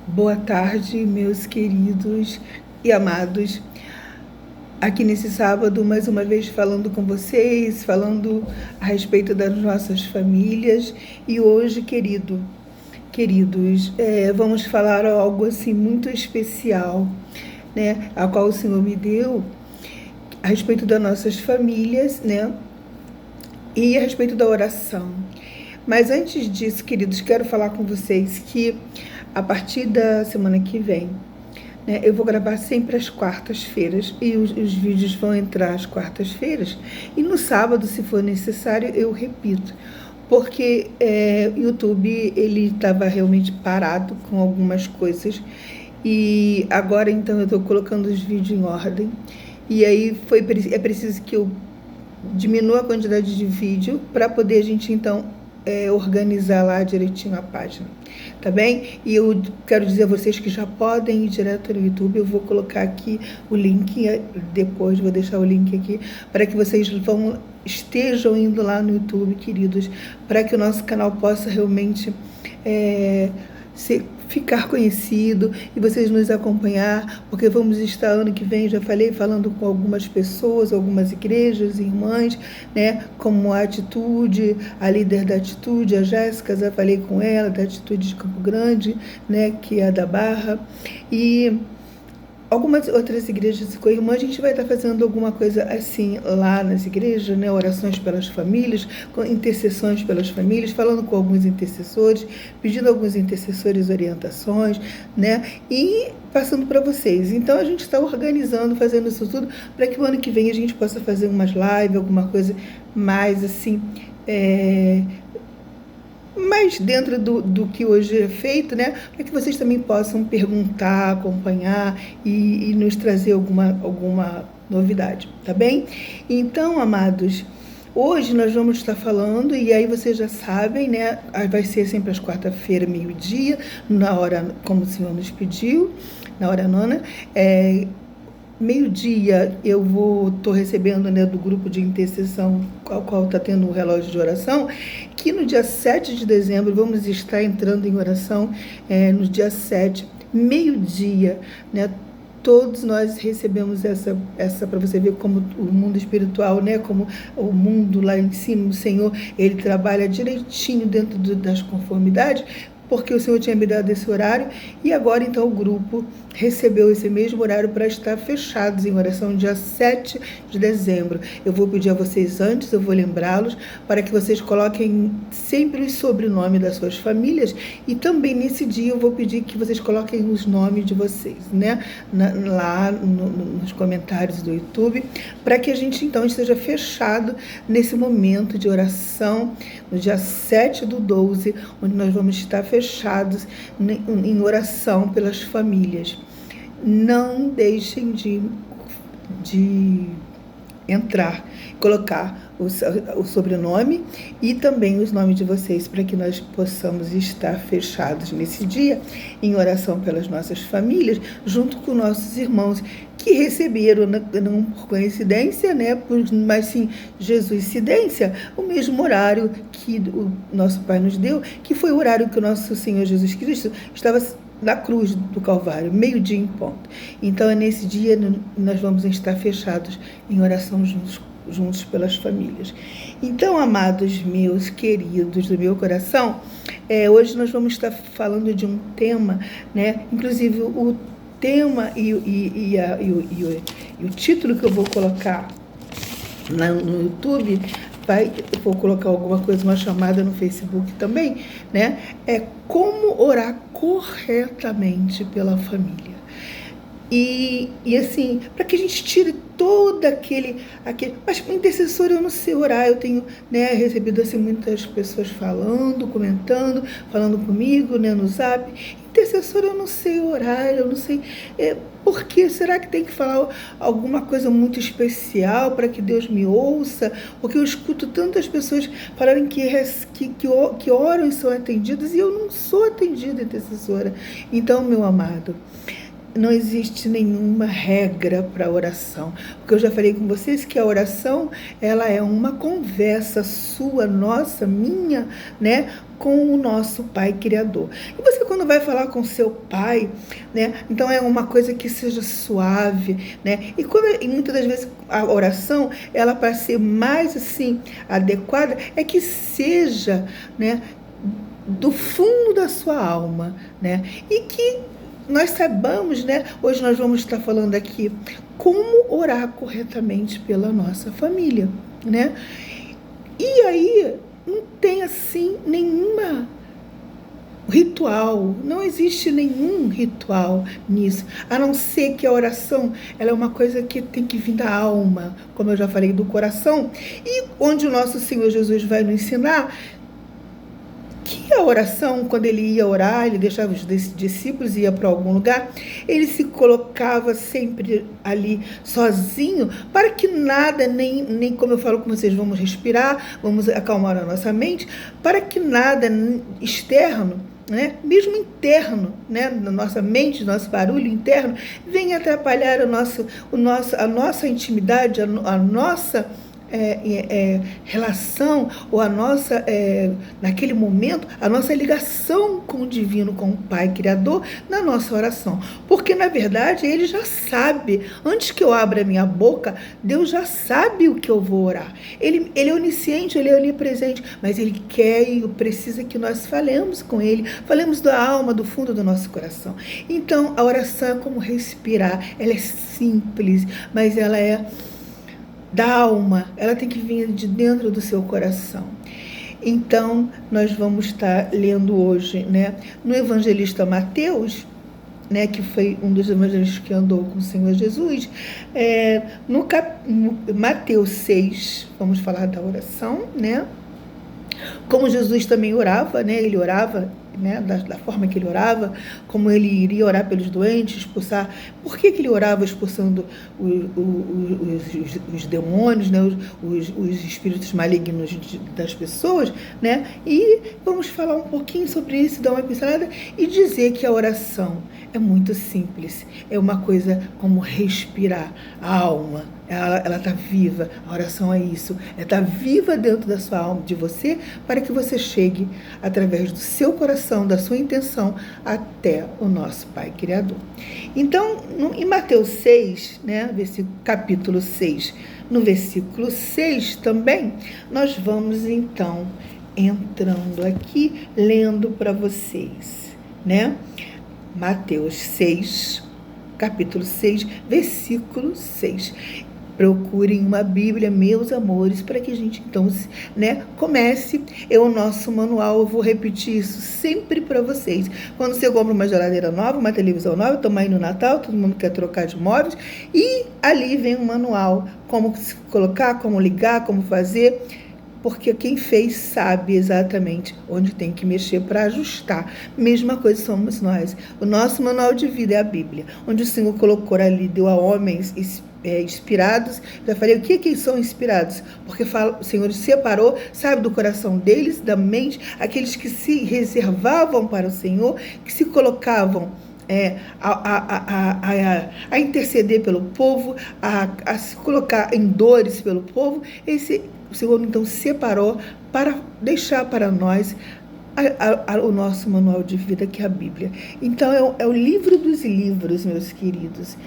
Boa tarde, meus queridos e amados. Aqui nesse sábado, mais uma vez falando com vocês, falando a respeito das nossas famílias. E hoje, queridos, vamos falar algo assim muito especial, né? A qual o Senhor me deu a respeito das nossas famílias, né? E a respeito da oração. Mas antes disso, queridos, quero falar com vocês que a partir da semana que vem, né, eu vou gravar sempre às quartas-feiras e os vídeos vão entrar às quartas-feiras. E no sábado, se for necessário, eu repito. Porque o YouTube, ele estava realmente parado com algumas coisas. E agora, então, eu estou colocando os vídeos em ordem. E aí é preciso que eu diminua a quantidade de vídeo para poder a gente, então, organizar lá direitinho a página, tá bem? E eu quero dizer a vocês que já podem ir direto no YouTube. Eu vou colocar aqui o link, depois vou deixar o link aqui, para que vocês estejam indo lá no YouTube, queridos, para que o nosso canal possa realmente ficar conhecido e vocês nos acompanhar, porque vamos estar ano que vem, já falei, falando com algumas pessoas, algumas igrejas, irmãs, né, como a Atitude, a líder da Atitude, a Jéssica, já falei com ela, da Atitude de Campo Grande, né, que é a da Barra, e algumas outras igrejas com irmãs. A gente vai estar fazendo alguma coisa assim lá nas igrejas, né? Orações pelas famílias, com intercessões pelas famílias, falando com alguns intercessores, pedindo a alguns intercessores orientações, né? E passando para vocês. Então a gente está organizando, fazendo isso tudo, para que o ano que vem a gente possa fazer umas lives, alguma coisa mais assim, mas dentro do que hoje é feito, né, para que vocês também possam perguntar, acompanhar e nos trazer alguma novidade, tá bem? Então, amados, hoje nós vamos estar falando, e aí vocês já sabem, né, vai ser sempre às quarta-feira, meio-dia, na hora, como o Senhor nos pediu, na hora nona, meio-dia eu estou recebendo, né, do grupo de intercessão, qual está tendo o relógio de oração, que no dia 7 de dezembro vamos estar entrando em oração, no dia 7, meio-dia, né? Todos nós recebemos essa para você ver como o mundo espiritual, né, como o mundo lá em cima, o Senhor, ele trabalha direitinho dentro das conformidades, porque o Senhor tinha me dado esse horário, e agora então o grupo recebeu esse mesmo horário para estar fechados em oração dia 7 de dezembro. Eu vou pedir a vocês antes, eu vou lembrá-los, para que vocês coloquem sempre o sobrenome das suas famílias, e também nesse dia eu vou pedir que vocês coloquem os nomes de vocês, né, lá nos comentários do YouTube, para que a gente então esteja fechado nesse momento de oração, no dia 7/12, onde nós vamos estar fechados em oração pelas famílias. Não deixem de entrar, colocar o sobrenome e também os nomes de vocês, para que nós possamos estar fechados nesse dia em oração pelas nossas famílias, junto com nossos irmãos que receberam, não por coincidência, né, mas sim Jesuscidência, o mesmo horário que o nosso Pai nos deu, que foi o horário que o nosso Senhor Jesus Cristo estava na cruz do Calvário, meio-dia em ponto. Então é nesse dia nós vamos estar fechados em oração juntos pelas famílias. Então, amados meus queridos do meu coração, hoje nós vamos estar falando de um tema, né? Inclusive o tema e o título que eu vou colocar no YouTube, eu vou colocar alguma coisa, uma chamada no Facebook também, né? É como orar corretamente pela família. E assim, para que a gente tire todo aquele... Mas intercessor, eu não sei orar. Eu tenho, né, recebido assim, muitas pessoas comentando, falando comigo, né, no Zap. Intercessor, eu não sei orar, eu não sei... Por que? Será que tem que falar alguma coisa muito especial para que Deus me ouça? Porque eu escuto tantas pessoas falarem que oram e são atendidas, e eu não sou atendida, intercessora. Então, meu amado, não existe nenhuma regra para a oração, porque eu já falei com vocês que a oração, ela é uma conversa sua, nossa, minha, né, com o nosso Pai Criador. E você, quando vai falar com seu Pai, né, então é uma coisa que seja suave, né, e muitas das vezes a oração, ela, para ser mais assim adequada, é que seja, né, do fundo da sua alma, né, e que nós saibamos, né, hoje nós vamos estar falando aqui como orar corretamente pela nossa família, né, e aí não tem assim nenhuma ritual, não existe nenhum ritual nisso, a não ser que a oração, ela é uma coisa que tem que vir da alma, como eu já falei, do coração, e onde o nosso Senhor Jesus vai nos ensinar que a oração, quando ele ia orar, ele deixava os discípulos e ia para algum lugar, ele se colocava sempre ali sozinho, para que nada, nem como eu falo com vocês, vamos respirar, vamos acalmar a nossa mente, para que nada externo, né, mesmo interno, né, na nossa mente, nosso barulho interno, venha atrapalhar a nossa intimidade, a nossa relação, ou a nossa, naquele momento, a nossa ligação com o divino, com o Pai Criador, na nossa oração. Porque, na verdade, ele já sabe, antes que eu abra a minha boca, Deus já sabe o que eu vou orar. Ele é onisciente, ele é onipresente, mas ele quer e precisa que nós falemos com ele, falemos da alma, do fundo do nosso coração. Então, a oração é como respirar, ela é simples, mas ela é da alma, ela tem que vir de dentro do seu coração. Então, nós vamos estar lendo hoje, né, no evangelista Mateus, né, que foi um dos evangelistas que andou com o Senhor Jesus, no Mateus 6, vamos falar da oração, né, como Jesus também orava, né, ele orava, né, da forma que ele orava, como ele iria orar pelos doentes, expulsar. Por que ele orava expulsando os demônios, né, os espíritos malignos das pessoas, né? E vamos falar um pouquinho sobre isso, dar uma pincelada e dizer que a oração é muito simples, é uma coisa como respirar a alma. Ela está viva, a oração é isso, está viva dentro da sua alma, de você, para que você chegue através do seu coração, da sua intenção, até o nosso Pai Criador. Então, em Mateus 6, né, capítulo 6, no versículo 6 também, nós vamos então entrando aqui, lendo para vocês, né? Mateus 6, capítulo 6, versículo 6. Procurem uma Bíblia, meus amores, para que a gente, então, né, comece. O nosso manual, eu vou repetir isso sempre para vocês. Quando você compra uma geladeira nova, uma televisão nova, estamos aí no Natal, todo mundo quer trocar de móveis, e ali vem um manual, como se colocar, como ligar, como fazer, porque quem fez sabe exatamente onde tem que mexer para ajustar. Mesma coisa somos nós. O nosso manual de vida é a Bíblia, onde o Senhor colocou ali, deu a homens inspirados. Já falei o que são inspirados, porque o Senhor separou, sabe, do coração deles, da mente, aqueles que se reservavam para o Senhor, que se colocavam a interceder pelo povo, a se colocar em dores pelo povo. O Senhor então separou para deixar para nós o nosso manual de vida, que é a Bíblia. Então é o livro dos livros, meus queridos.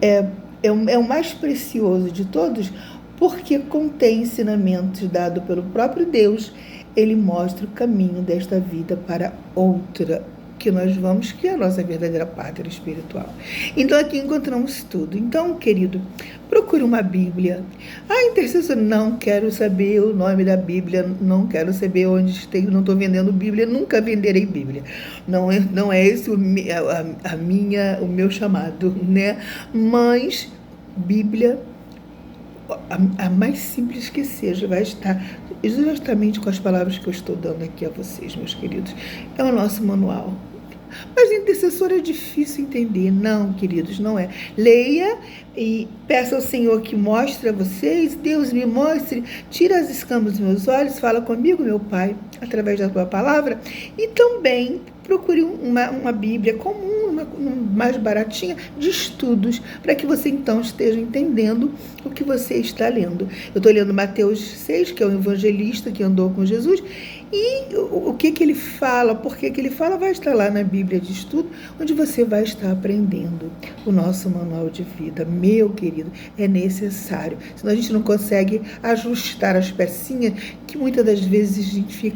É o mais precioso de todos, porque contém ensinamentos dados pelo próprio Deus. Ele mostra o caminho desta vida para outra, que nós vamos, que é a nossa verdadeira pátria espiritual. Então aqui encontramos tudo. Então, querido, procure uma Bíblia. Intercessor, não quero saber o nome da Bíblia, não quero saber onde tem, não estou vendendo Bíblia, nunca venderei Bíblia. Não é esse o meu chamado, né? Mas Bíblia, a mais simples que seja, vai estar exatamente com as palavras que eu estou dando aqui a vocês, meus queridos. É o nosso manual. Mas intercessor é difícil entender. Não, queridos, não é. Leia e peça ao Senhor que mostre a vocês. Deus me mostre, tira as escamas dos meus olhos, fala comigo, meu Pai, através da tua palavra. E também procure uma Bíblia comum, mais baratinha de estudos, para que você então esteja entendendo o que você está lendo. Eu estou lendo Mateus 6, que é o evangelista que andou com Jesus, e o que ele fala, por que ele fala, vai estar lá na Bíblia de estudo, onde você vai estar aprendendo o nosso manual de vida. Meu querido, é necessário. Senão a gente não consegue ajustar as pecinhas, que muitas das vezes a gente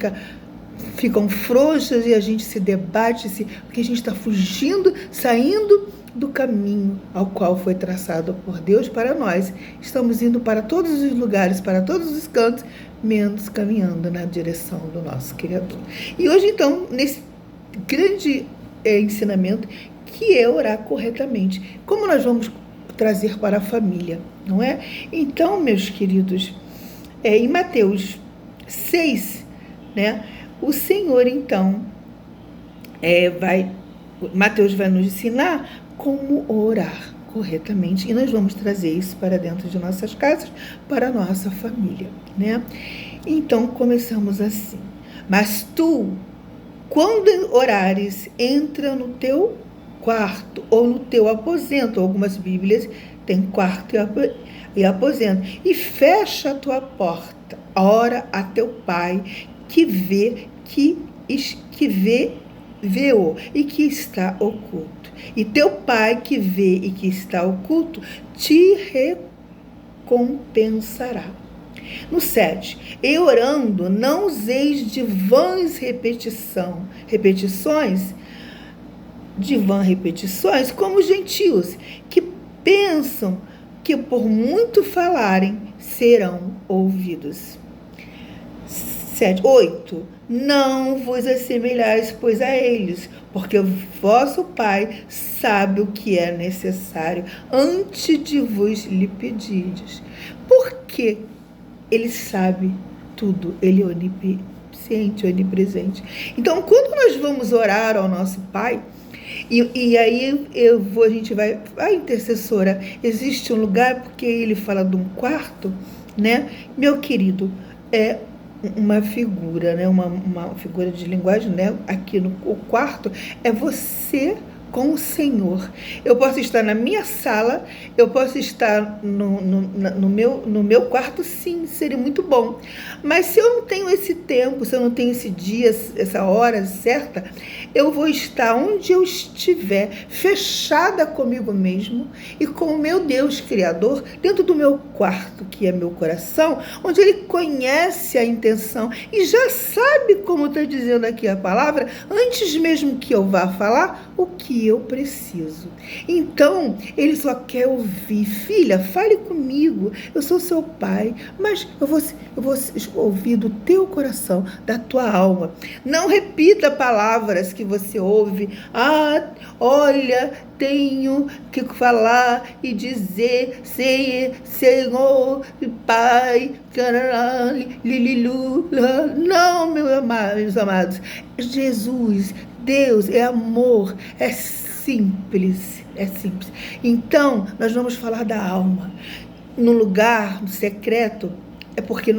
ficam frouxas e a gente se debate, porque a gente está fugindo, saindo do caminho ao qual foi traçado por Deus para nós. Estamos indo para todos os lugares, para todos os cantos, menos caminhando na direção do nosso Criador. E hoje, então, nesse grande ensinamento, que é orar corretamente. Como nós vamos trazer para a família, não é? Então, meus queridos, em Mateus 6, né, o Senhor, então, Mateus vai nos ensinar como orar corretamente, e nós vamos trazer isso para dentro de nossas casas, para a nossa família, né? Então, começamos assim. Mas tu, quando orares, entra no teu quarto, ou no teu aposento. Algumas Bíblias têm quarto e aposento. E fecha a tua porta. Ora a teu pai, que vê e que está oculto. E teu pai que vê e que está oculto te recompensará. No 7, e orando, não useis de vãs repetições, como os gentios, que pensam que por muito falarem serão ouvidos. 8, não vos assemelhais, pois, a eles, porque o vosso Pai sabe o que é necessário antes de vos lhe pedirdes. Porque ele sabe tudo, ele é onisciente, onipresente. Então, quando nós vamos orar ao nosso Pai, e aí a gente vai, a intercessora, existe um lugar, porque ele fala de um quarto, né? Meu querido, é uma figura, né? Uma figura de linguagem, né? Aqui o quarto é você com o Senhor. Eu posso estar na minha sala, eu posso estar no meu quarto, sim, seria muito bom. Mas se eu não tenho esse tempo, se eu não tenho esse dia, essa hora certa, eu vou estar onde eu estiver, fechada comigo mesmo e com o meu Deus Criador, dentro do meu quarto, que é meu coração, onde Ele conhece a intenção e já sabe, como está dizendo aqui a palavra, antes mesmo que eu vá falar, o que eu preciso. Então, Ele só quer ouvir: filha, fale comigo, eu sou seu pai, mas eu vou ouvir do teu coração, da tua alma. Não repita palavras que você ouve: olha, tenho que falar e dizer, Senhor, Pai, lililu. Não, meus amados, Jesus, Deus é amor, é simples. Então, nós vamos falar da alma. No lugar, no secreto, é porque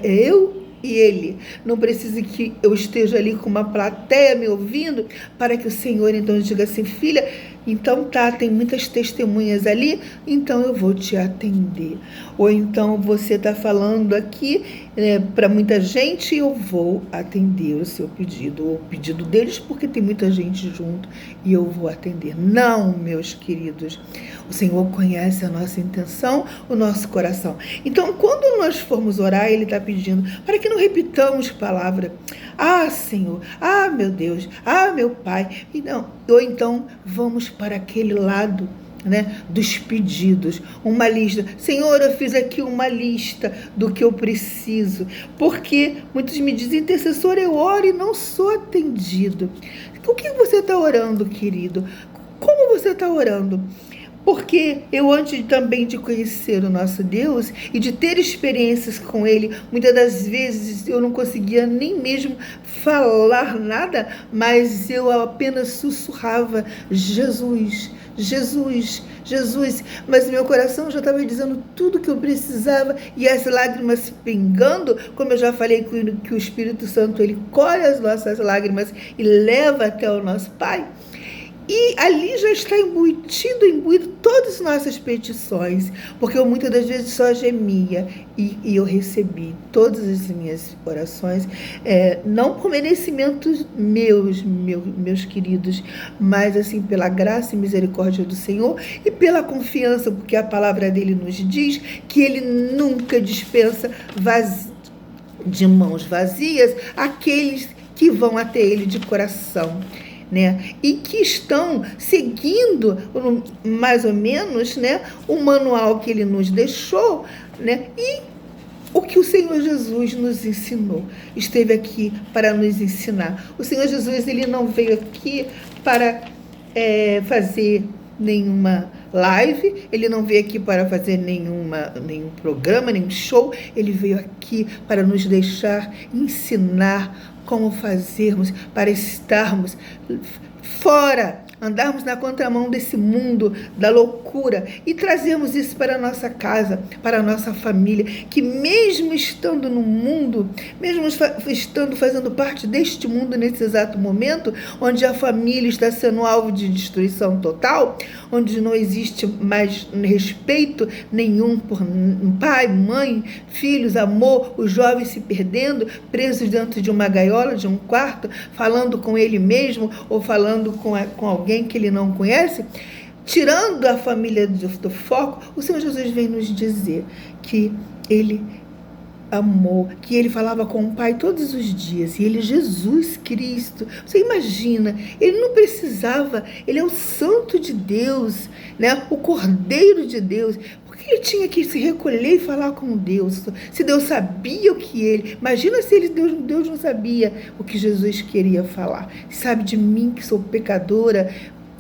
eu e Ele. Não precisa que eu esteja ali com uma plateia me ouvindo, para que o Senhor então diga assim: filha, então tem muitas testemunhas ali, então eu vou te atender. Ou então você está falando aqui para muita gente, eu vou atender o seu pedido, ou o pedido deles, porque tem muita gente junto e eu vou atender. Não, meus queridos, o Senhor conhece a nossa intenção, o nosso coração. Então, quando nós formos orar, Ele está pedindo para que não repitamos palavra: Senhor, meu Deus, meu Pai. Ou então vamos para aquele lado, né, dos pedidos, uma lista. Senhor, eu fiz aqui uma lista do que eu preciso, porque muitos me dizem: intercessor, eu oro e não sou atendido. O que você está orando, querido? Como você está orando? Porque eu, antes também de conhecer o nosso Deus e de ter experiências com Ele, muitas das vezes eu não conseguia nem mesmo falar nada, mas eu apenas sussurrava: Jesus, Jesus, Jesus. Mas meu coração já estava dizendo tudo que eu precisava, e as lágrimas pingando, como eu já falei, que o Espírito Santo, ele colhe as nossas lágrimas e leva até o nosso Pai. E ali já está imbuído todas as nossas petições, porque eu muitas das vezes só gemia e eu recebi todas as minhas orações, não por merecimentos meus queridos, mas assim pela graça e misericórdia do Senhor e pela confiança, porque a palavra dele nos diz que ele nunca dispensa de mãos vazias aqueles que vão até ele de coração, né? E que estão seguindo mais ou menos, né, o manual que ele nos deixou, né? E o que o Senhor Jesus nos ensinou, esteve aqui para nos ensinar. O Senhor Jesus, ele não veio aqui para fazer nenhuma live, ele não veio aqui para fazer nenhum programa, nenhum show, ele veio aqui para nos deixar ensinar como fazermos para estarmos fora, andarmos na contramão desse mundo da loucura e trazermos isso para a nossa casa, para a nossa família, que mesmo estando no mundo, mesmo estando fazendo parte deste mundo nesse exato momento, onde a família está sendo alvo de destruição total, onde não existe mais respeito nenhum por pai, mãe, filhos, amor, os jovens se perdendo, presos dentro de uma gaiola, de um quarto, falando com ele mesmo ou falando com alguém que ele não conhece, tirando a família do foco. O Senhor Jesus vem nos dizer que ele amou, que ele falava com o Pai todos os dias, e ele, Jesus Cristo, você imagina, ele não precisava, ele é o Santo de Deus, né? O Cordeiro de Deus, porque ele tinha que se recolher e falar com Deus, se Deus sabia o que ele, imagina se Deus não sabia o que Jesus queria falar, sabe de mim que sou pecadora,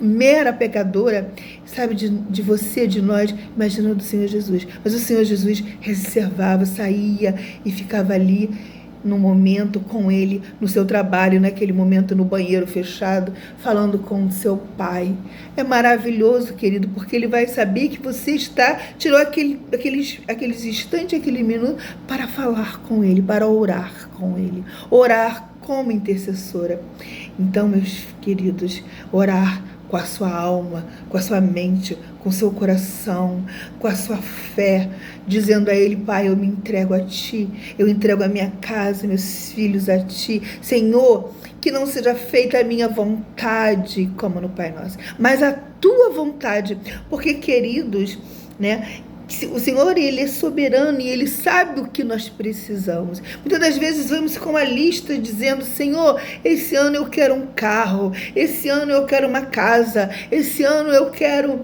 mera pecadora, sabe de você, de nós, imaginando o Senhor Jesus. Mas o Senhor Jesus reservava, saía e ficava ali no momento com ele, no seu trabalho, naquele momento no banheiro fechado, falando com o seu Pai. É maravilhoso, querido, porque ele vai saber que você tirou aqueles instantes, aquele minuto para falar com ele, para orar com ele, orar como intercessora. Então, meus queridos, orar com a sua alma, com a sua mente, com o seu coração, com a sua fé, dizendo a ele: Pai, eu me entrego a Ti, eu entrego a minha casa, meus filhos a Ti. Senhor, que não seja feita a minha vontade, como no Pai Nosso, mas a Tua vontade, porque, queridos, né, o Senhor, ele é soberano e ele sabe o que nós precisamos. Muitas das vezes vamos com uma lista dizendo: Senhor, esse ano eu quero um carro, esse ano eu quero uma casa, esse ano eu quero.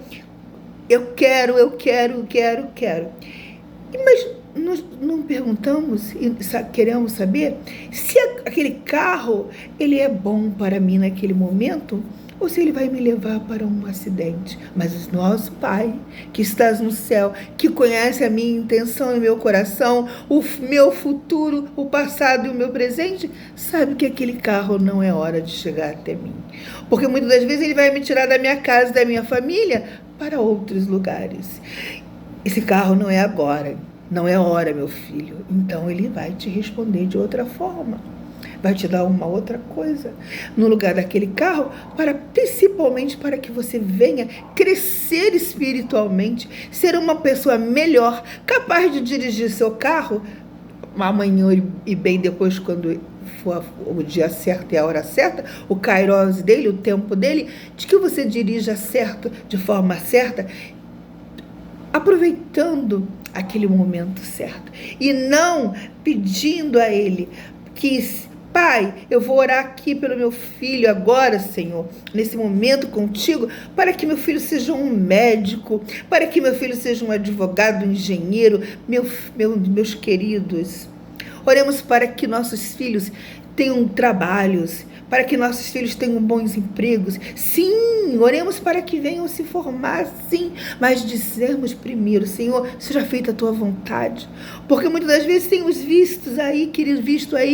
Mas nós não perguntamos e queremos saber se aquele carro ele é bom para mim naquele momento, ou se ele vai me levar para um acidente. Mas o nosso Pai, que estás no céu, que conhece a minha intenção e o meu coração, o meu futuro, o passado e o meu presente, sabe que aquele carro não é hora de chegar até mim. Porque muitas das vezes ele vai me tirar da minha casa, da minha família, para outros lugares. Esse carro não é agora, não é hora, meu filho. Então ele vai te responder de outra forma. Vai te dar uma outra coisa no lugar daquele carro, principalmente para que você venha crescer espiritualmente, ser uma pessoa melhor, capaz de dirigir seu carro amanhã e bem depois, quando for o dia certo e a hora certa, o kairos dele, o tempo dele, de que você dirija certo, de forma certa, aproveitando aquele momento certo e não pedindo a ele que: Pai, eu vou orar aqui pelo meu filho agora, Senhor, nesse momento contigo, para que meu filho seja um médico, para que meu filho seja um advogado, um engenheiro. Meus queridos, oremos para que nossos filhos tenham trabalhos, para que nossos filhos tenham bons empregos. Sim, oremos para que venham se formar, sim, mas dizemos primeiro: Senhor, seja feita a Tua vontade. Porque muitas das vezes temos visto aí,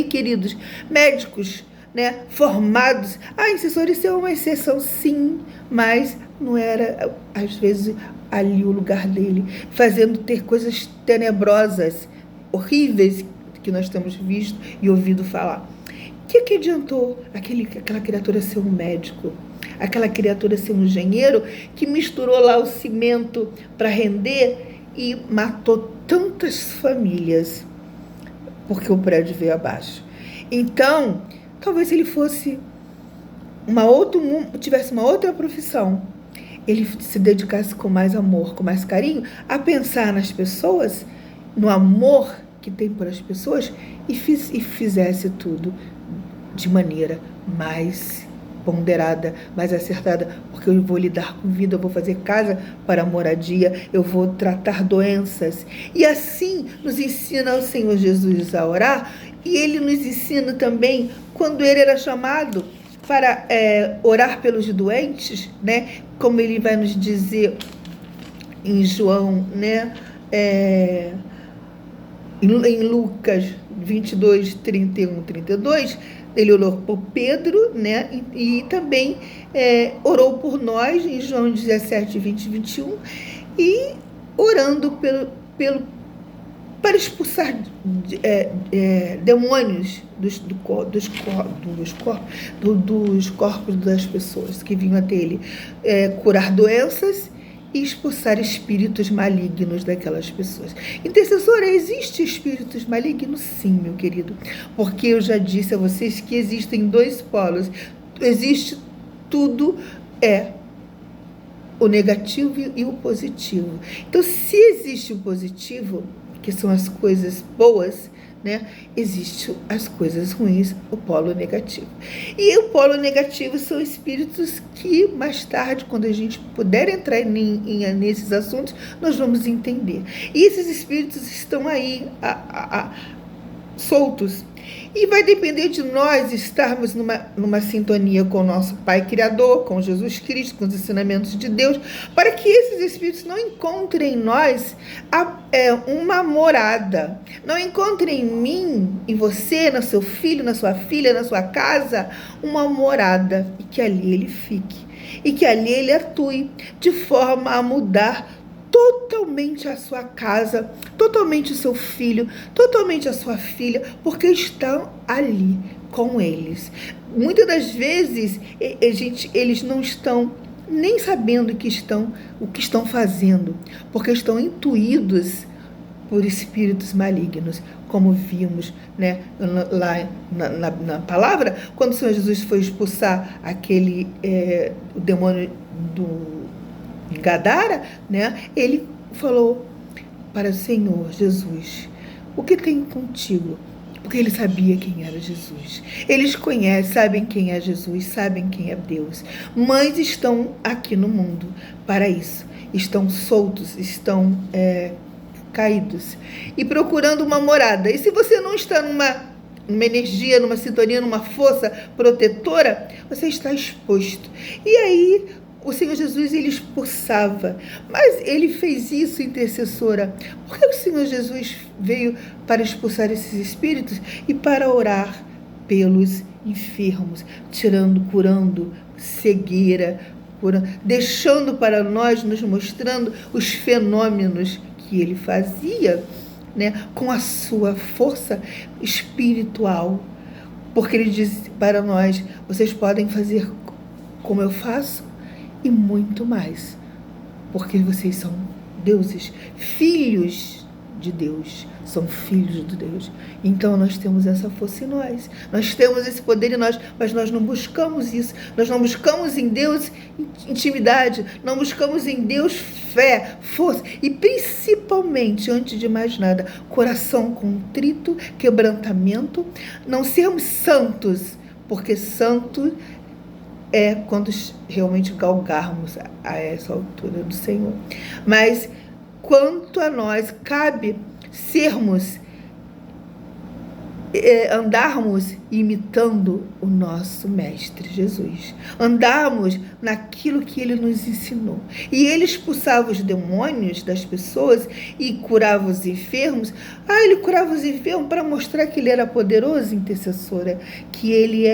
queridos, médicos, né, formados. Isso é uma exceção, sim, mas não era, às vezes, ali o lugar dele, ter coisas tenebrosas, horríveis, que nós temos visto e ouvido falar. O que adiantou aquela criatura ser um médico? aquela criatura ser um engenheiro que misturou lá o cimento para render e matou tantas famílias porque o prédio veio abaixo. Então, talvez ele fosse tivesse uma outra profissão, ele se dedicasse com mais amor, com mais carinho, a pensar nas pessoas, no amor que tem por as pessoas, e fizesse tudo de maneira mais ponderada, mais acertada, porque eu vou lidar com vida, eu vou fazer casa para moradia, eu vou tratar doenças. E assim nos ensina o Senhor Jesus a orar, e Ele nos ensina também, quando Ele era chamado para orar pelos doentes, né? Como Ele vai nos dizer em João, né? Em Lucas 22, 31, 32, ele orou por Pedro, né? E também orou por nós em João 17, 20 e 21, e orando para expulsar demônios dos corpos das pessoas que vinham até ele, curar doenças e expulsar espíritos malignos daquelas pessoas. Intercessora, existe espíritos malignos? Sim, meu querido, porque eu já disse a vocês que existem dois polos. Existe tudo, o negativo e o positivo. Então, se existe o positivo, que são as coisas boas, né? Existe as coisas ruins, o polo negativo. E o polo negativo são espíritos que mais tarde, quando a gente puder entrar nesses assuntos, nós vamos entender. E esses espíritos estão aí soltos. E vai depender de nós estarmos numa sintonia com o nosso Pai Criador, com Jesus Cristo, com os ensinamentos de Deus, para que esses espíritos não encontrem em nós uma morada. Não encontrem em mim, em você, no seu filho, na sua filha, na sua casa, uma morada, e que ali ele fique. E que ali ele atue, de forma a mudar totalmente a sua casa, totalmente o seu filho, totalmente a sua filha, porque estão ali com eles. Muitas das vezes, eles não estão nem sabendo o que estão fazendo, porque estão intuídos por espíritos malignos, como vimos, né, lá na palavra, quando o Senhor Jesus foi expulsar o demônio do Gadara, né? Ele falou para o Senhor Jesus: o que tem contigo? Porque ele sabia quem era Jesus. Eles sabem quem é Jesus, sabem quem é Deus, mas estão aqui no mundo para isso. Estão soltos, estão caídos e procurando uma morada. E se você não está numa energia, numa sintonia, numa força protetora, você está exposto. E aí o Senhor Jesus, ele expulsava, mas ele fez isso, intercessora, porque o Senhor Jesus veio para expulsar esses espíritos e para orar pelos enfermos, curando cegueira, deixando para nós, nos mostrando os fenômenos que ele fazia, né, com a sua força espiritual, porque ele diz para nós: vocês podem fazer como eu faço, e muito mais, porque vocês são deuses, filhos de Deus, são filhos de Deus. Então nós temos essa força em nós temos esse poder em nós, mas nós não buscamos isso, nós não buscamos em Deus intimidade, não buscamos em Deus fé, força, e principalmente, antes de mais nada, coração contrito, quebrantamento, não sermos santos, porque santo quando realmente galgarmos a essa altura do Senhor. Mas quanto a nós, cabe andarmos imitando o nosso Mestre Jesus, andarmos naquilo que ele nos ensinou. E ele expulsava os demônios das pessoas e curava os enfermos. Ele curava os enfermos para mostrar que ele era poderoso, intercessora, que ele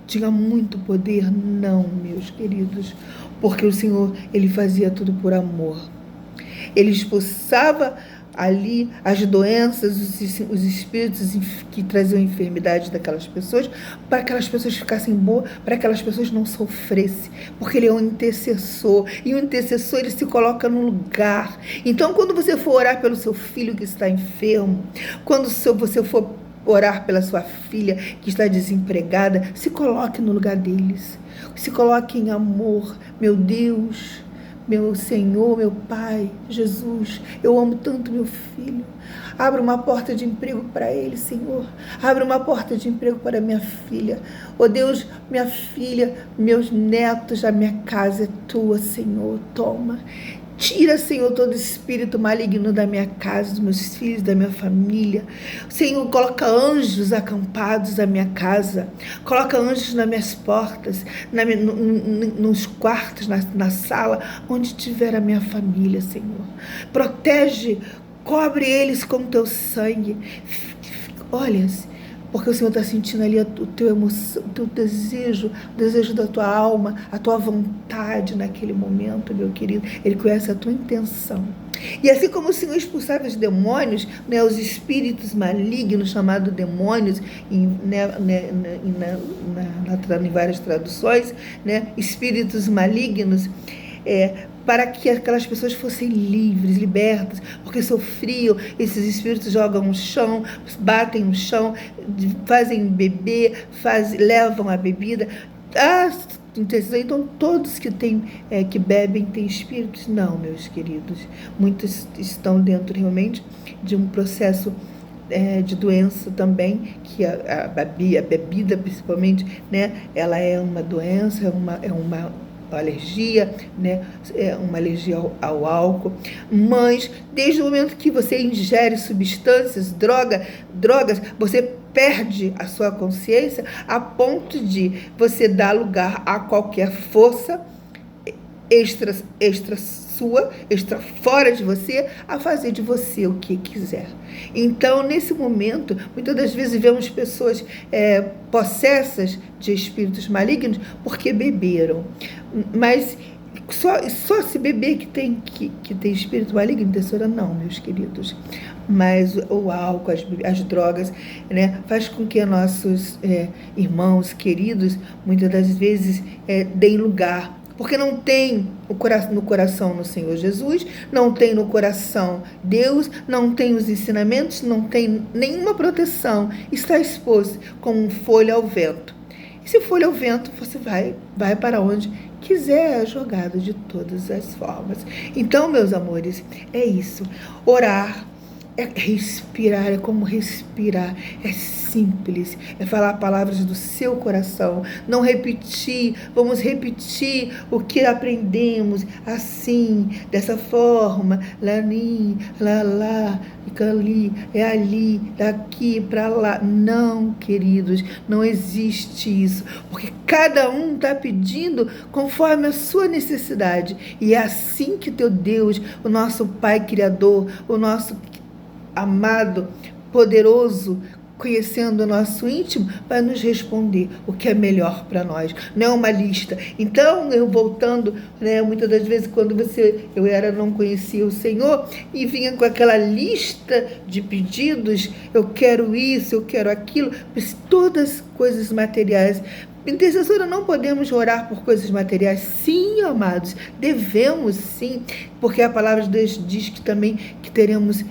tinha muito poder? Não, meus queridos, porque o Senhor, ele fazia tudo por amor. Ele expulsava ali as doenças, os espíritos que traziam enfermidade daquelas pessoas, para que aquelas pessoas ficassem boas, para que aquelas pessoas não sofressem, porque ele é um intercessor, e o intercessor ele se coloca no lugar. Então, quando você for orar pelo seu filho que está enfermo, quando você for orar pela sua filha que está desempregada, se coloque no lugar deles, se coloque em amor. Meu Deus, meu Senhor, meu Pai, Jesus, eu amo tanto meu filho. Abra uma porta de emprego para ele, Senhor. Abra uma porta de emprego para minha filha. Oh Deus, minha filha, meus netos, a minha casa é tua, Senhor. Toma. Tira, Senhor, todo espírito maligno da minha casa, dos meus filhos, da minha família. Senhor, coloca anjos acampados na minha casa. Coloca anjos nas minhas portas, nos quartos, na sala, onde tiver a minha família, Senhor. Protege, cobre eles com teu sangue. Olha, porque o Senhor está sentindo ali o teu emoção, o teu desejo, o desejo da tua alma, a tua vontade naquele momento, meu querido. Ele conhece a tua intenção. E assim como o Senhor expulsava os demônios, né, os espíritos malignos, chamados demônios, em várias traduções, né, espíritos malignos, para que aquelas pessoas fossem livres, libertas, porque sofriam. Esses espíritos jogam no chão, batem no chão, fazem beber, levam a bebida. Então todos que bebem têm espíritos? Não, meus queridos. Muitos estão dentro realmente de um processo de doença também, que a bebida principalmente, né, ela é uma doença, é uma alergia, né? Uma alergia ao álcool. Mas desde o momento que você ingere substâncias, drogas, você perde a sua consciência a ponto de você dar lugar a qualquer força extra fora de você, a fazer de você o que quiser. Então, nesse momento, muitas das vezes vemos pessoas possessas de espíritos malignos porque beberam. Mas só se beber que tem espírito maligno, tesoura? Não, meus queridos. Mas o álcool, as drogas, né, faz com que nossos irmãos queridos, muitas das vezes, deem lugar, porque não tem no coração no Senhor Jesus, não tem no coração Deus, não tem os ensinamentos, não tem nenhuma proteção, está exposto como folha ao vento. E se folha ao vento, você vai para onde quiser, jogado de todas as formas. Então, meus amores, é isso. Orar é respirar, é como respirar, é simples, é falar palavras do seu coração, não repetir. Vamos repetir o que aprendemos, assim, dessa forma, lani, lalá, ali, é ali, daqui para lá. Não, queridos, não existe isso, porque cada um está pedindo conforme a sua necessidade, e é assim que teu Deus, o nosso Pai Criador, o nosso amado, poderoso, conhecendo o nosso íntimo, vai nos responder o que é melhor para nós. Não é uma lista. Então, eu voltando, né, muitas das vezes quando não conhecia o Senhor e vinha com aquela lista de pedidos, eu quero isso, eu quero aquilo, todas coisas materiais. Intercessora, não podemos orar por coisas materiais? Sim, amados, devemos sim, porque a palavra de Deus diz que também que teremos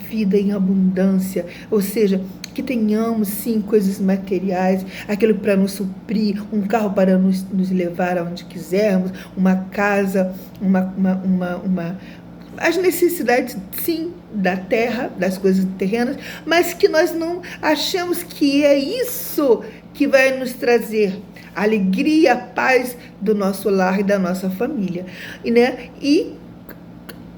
vida em abundância, ou seja, que tenhamos sim coisas materiais, aquilo para nos suprir, um carro para nos levar aonde quisermos, uma casa, as necessidades sim da terra, das coisas terrenas, mas que nós não achemos que é isso que vai nos trazer a alegria, a paz do nosso lar e da nossa família, e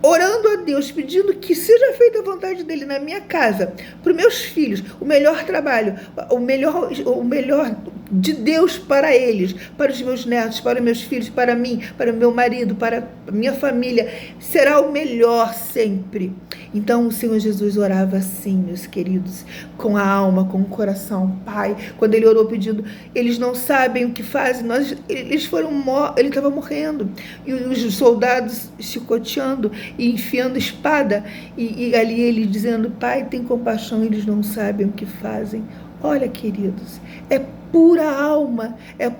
orando a Deus, pedindo que seja feita a vontade dele na minha casa, para os meus filhos, o melhor trabalho, o melhor de Deus para eles, para os meus netos, para os meus filhos, para mim, para o meu marido, para a minha família, será o melhor sempre. Então o Senhor Jesus orava assim, meus queridos, com a alma, com o coração. Pai, quando ele orou pedindo, eles não sabem o que fazem, ele estava morrendo, e os soldados chicoteando e enfiando espada, e ali ele dizendo: Pai, tem compaixão, eles não sabem o que fazem. Olha, queridos, é pura alma, é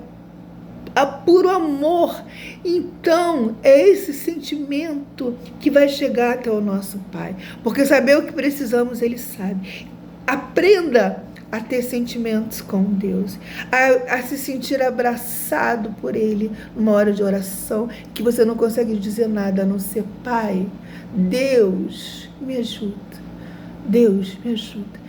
a puro amor. Então, é esse sentimento que vai chegar até o nosso Pai. Porque saber o que precisamos, Ele sabe. Aprenda a ter sentimentos com Deus, a se sentir abraçado por Ele numa hora de oração, que você não consegue dizer nada a não ser: Pai, Deus, me ajuda. Deus, me ajuda.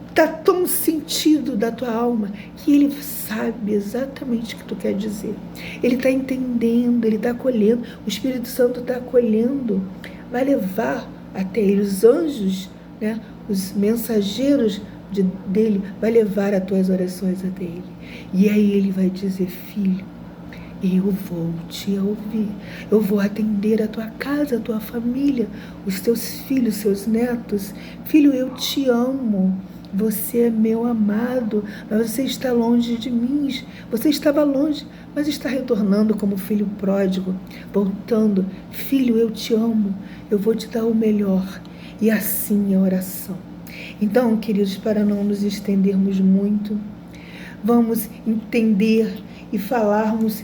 Está tão sentido da tua alma que Ele sabe exatamente o que tu quer dizer. Ele está entendendo, Ele está acolhendo. O Espírito Santo está acolhendo. Vai levar até Ele. Os anjos, né, os mensageiros dele, vai levar as tuas orações até Ele. E aí Ele vai dizer: filho, eu vou te ouvir, eu vou atender a tua casa, a tua família, os teus filhos, seus netos. Filho, eu te amo. Você é meu amado, mas você está longe de mim. Você estava longe, mas está retornando como filho pródigo, voltando. Filho, eu te amo, eu vou te dar o melhor. E assim é a oração. Então, queridos, para não nos estendermos muito, vamos entender e falarmos.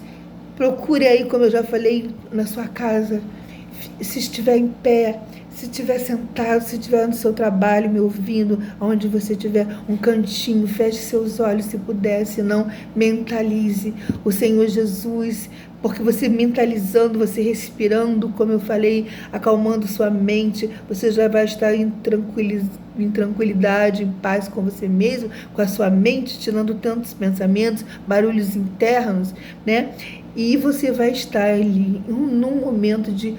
Procure aí, como eu já falei, na sua casa, se estiver em pé, se estiver sentado, se estiver no seu trabalho, me ouvindo, onde você tiver um cantinho, feche seus olhos se puder, se não, mentalize o Senhor Jesus, porque você mentalizando, você respirando, como eu falei, acalmando sua mente, você já vai estar em tranquilidade, em paz com você mesmo, com a sua mente, tirando tantos pensamentos, barulhos internos, né? E você vai estar ali num momento de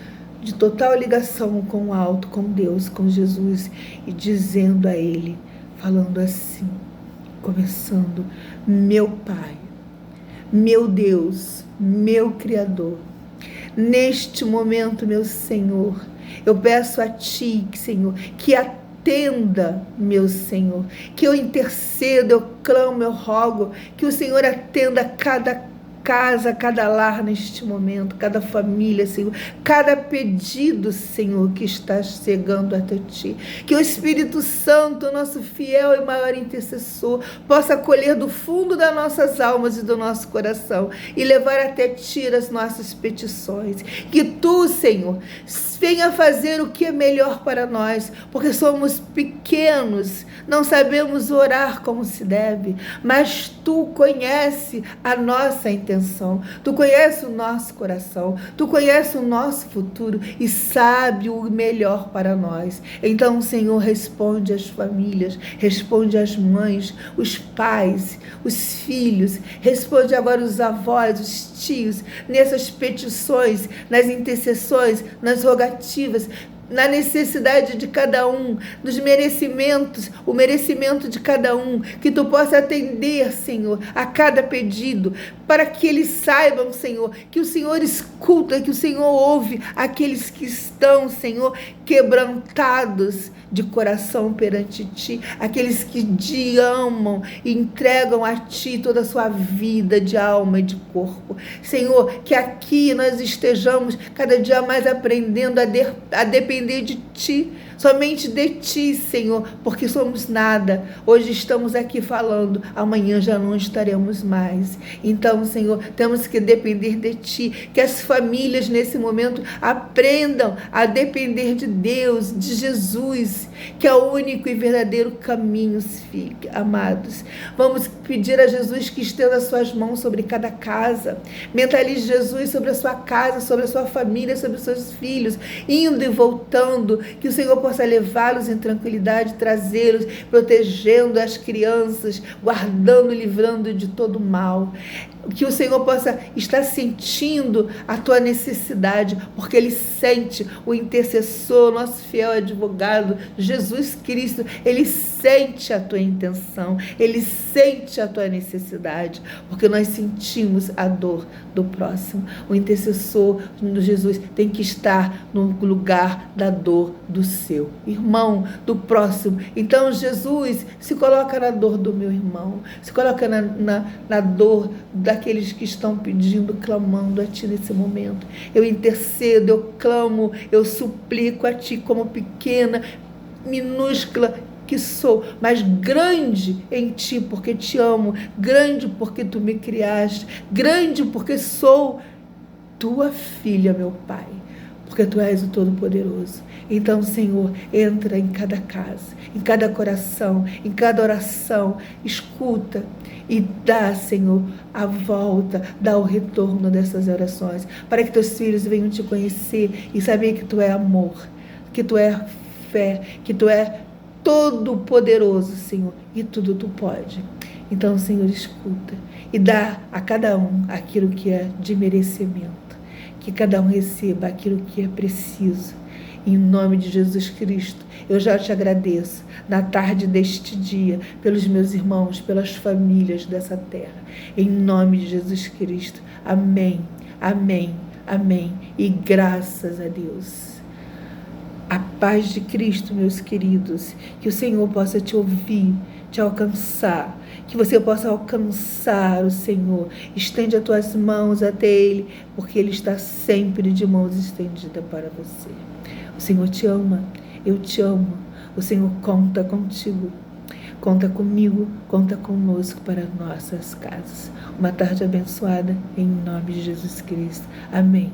total ligação com o alto, com Deus, com Jesus, e dizendo a Ele, falando assim, começando: meu Pai, meu Deus, meu Criador, neste momento, meu Senhor, eu peço a Ti, Senhor, que atenda, meu Senhor, que eu intercedo, eu clamo, eu rogo, que o Senhor atenda cada casa, cada lar neste momento, cada família, Senhor, cada pedido, Senhor, que está chegando até Ti. Que o Espírito Santo, nosso fiel e maior intercessor, possa acolher do fundo das nossas almas e do nosso coração e levar até Ti as nossas petições. Que Tu, Senhor, venha fazer o que é melhor para nós, porque somos pequenos, não sabemos orar como se deve, mas Tu conhece a nossa intenção, Tu conhece o nosso coração, Tu conhece o nosso futuro e sabe o melhor para nós. Então, Senhor, responde às famílias, responde às mães, os pais, os filhos, responde agora os avós, os tios, nessas petições, nas intercessões, nas rogativas, na necessidade de cada um, dos merecimentos, o merecimento de cada um, que Tu possa atender, Senhor, a cada pedido, para que eles saibam, Senhor, que o Senhor escuta, que o Senhor ouve aqueles que estão, Senhor, quebrantados de coração perante Ti, aqueles que Te amam e entregam a Ti toda a sua vida de alma e de corpo. Senhor, que aqui nós estejamos cada dia mais aprendendo a depender de Ti, somente de Ti, Senhor, porque somos nada. Hoje estamos aqui falando, amanhã já não estaremos mais. Então, Senhor, temos que depender de Ti, que as famílias nesse momento aprendam a depender de Deus, de Jesus, que é o único e verdadeiro caminho, filhos amados. Vamos pedir a Jesus que estenda suas mãos sobre cada casa, mentalize Jesus sobre a sua casa, sobre a sua família, sobre os seus filhos, indo e voltando, que o Senhor possa levá-los em tranquilidade, trazê-los, protegendo as crianças, guardando, livrando de todo mal. Que o Senhor possa estar sentindo a tua necessidade, porque Ele sente, o intercessor, nosso fiel advogado, Jesus Cristo, Ele sente sente a tua intenção, Ele sente a tua necessidade, porque nós sentimos a dor do próximo. O intercessor de Jesus tem que estar no lugar da dor do seu irmão, do próximo. Então Jesus se coloca na dor do meu irmão, se coloca na dor daqueles que estão pedindo, clamando a Ti nesse momento. Eu intercedo, eu clamo, eu suplico a Ti como pequena, minúscula que sou, mas grande em Ti, porque Te amo, grande porque Tu me criaste, grande porque sou Tua filha, meu Pai, porque Tu és o Todo-Poderoso. Então, Senhor, entra em cada casa, em cada coração, em cada oração, escuta e dá, Senhor, a volta, dá o retorno dessas orações, para que Teus filhos venham Te conhecer e saber que Tu é amor, que Tu é fé, que Tu é todo-poderoso, Senhor, e tudo Tu pode. Então, Senhor, escuta e dá a cada um aquilo que é de merecimento, que cada um receba aquilo que é preciso. Em nome de Jesus Cristo, eu já Te agradeço na tarde deste dia, pelos meus irmãos, pelas famílias dessa terra. Em nome de Jesus Cristo. Amém, amém, amém. E graças a Deus. A paz de Cristo, meus queridos, que o Senhor possa te ouvir, te alcançar, que você possa alcançar o Senhor. Estende as tuas mãos até Ele, porque Ele está sempre de mãos estendidas para você. O Senhor te ama, eu te amo, o Senhor conta contigo, conta comigo, conta conosco para nossas casas. Uma tarde abençoada, em nome de Jesus Cristo. Amém.